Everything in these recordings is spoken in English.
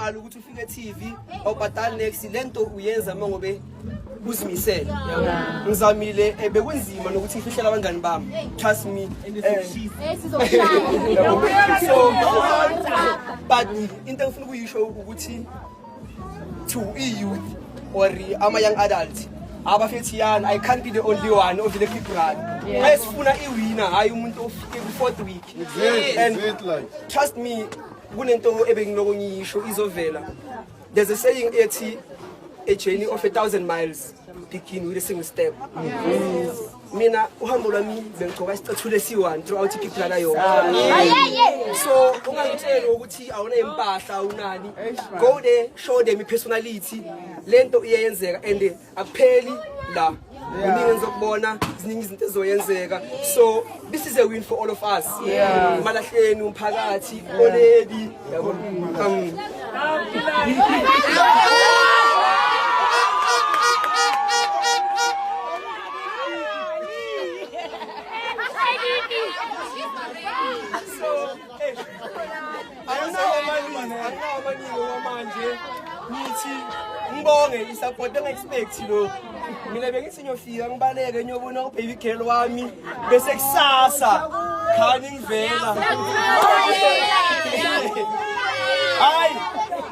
imali ukuthi ufike TV awubhadali next lento uyenza mangobe uzimisele ngizamile bekunzima nokuthi ngifihlela abangani bami trust me so but into engifuna ukuyisho ukuthi to youth or ama young adults abafethi yana I can't be the only one of the people ayesifuna iwinner hayi umuntu ofike ku 4th week and trust me kunento ebengiloko ngiyisho izovela. There's a saying ethi a journey of 1,000 miles begin with a single step. Mina uhambo lwami bengigcoka isicathulo esi1 throughout people la yo. So ungangitshela ukuthi awuna impahla unani, go there, show them personality, lento iyenzeka and akupheli la. Uningi ngizokubona iziningi izinto ezoyenzeka. So this is a win for all of us. Malahleni umphakathi already yabo. So, ngithi ngibonge isupport engexpect lo mina bengithi nyofika ngibaleke nyobona ubaby girl wami bese kusasa khani ngivela hayi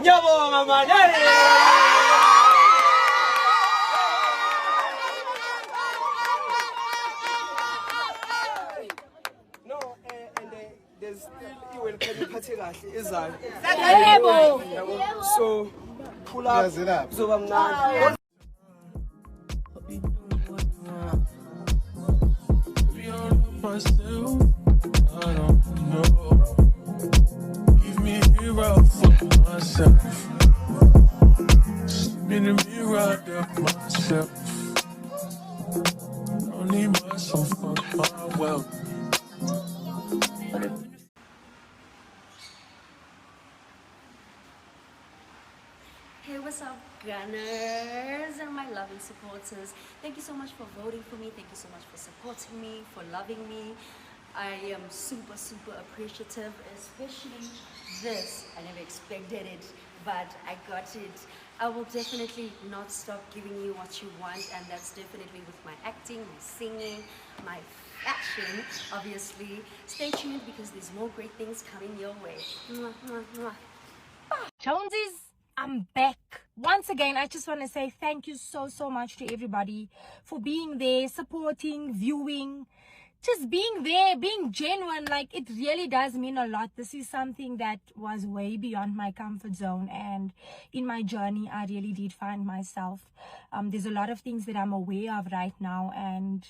ngiyabonga manje there's still welcome party kahle ezayo so pull up zoba mnandi myself, I don't know. Leave me here out for myself. In the mirror of myself. Don't need myself for my wealth. Hey, what's up, gunners and my loving supporters? Thank you so much for voting for me. Thank you so much for supporting me, for loving me. I am super appreciative, especially this. I never expected it, but I got it. I will definitely not stop giving you what you want, and that's definitely with my acting, my singing, my fashion, obviously. Stay tuned because there's more great things coming your way. Mwah, mwah, mwah. Joneses, I'm back. Once again, I just want to say thank you so much to everybody for being there, supporting, viewing, just being there, being genuine. Like, it really does mean a lot. This is something that was way beyond my comfort zone, and in my journey I really did find myself. There's a lot of things that I'm aware of right now, and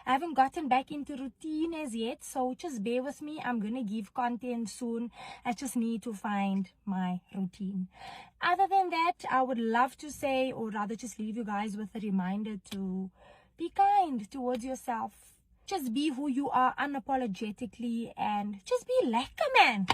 I haven't gotten back into routine as yet, so just bear with me. I'm gonna give content soon. I just need to find my routine. Other than that, I would love to say, or rather just leave you guys with a reminder to be kind towards yourself. Just be who you are unapologetically and just be like a man.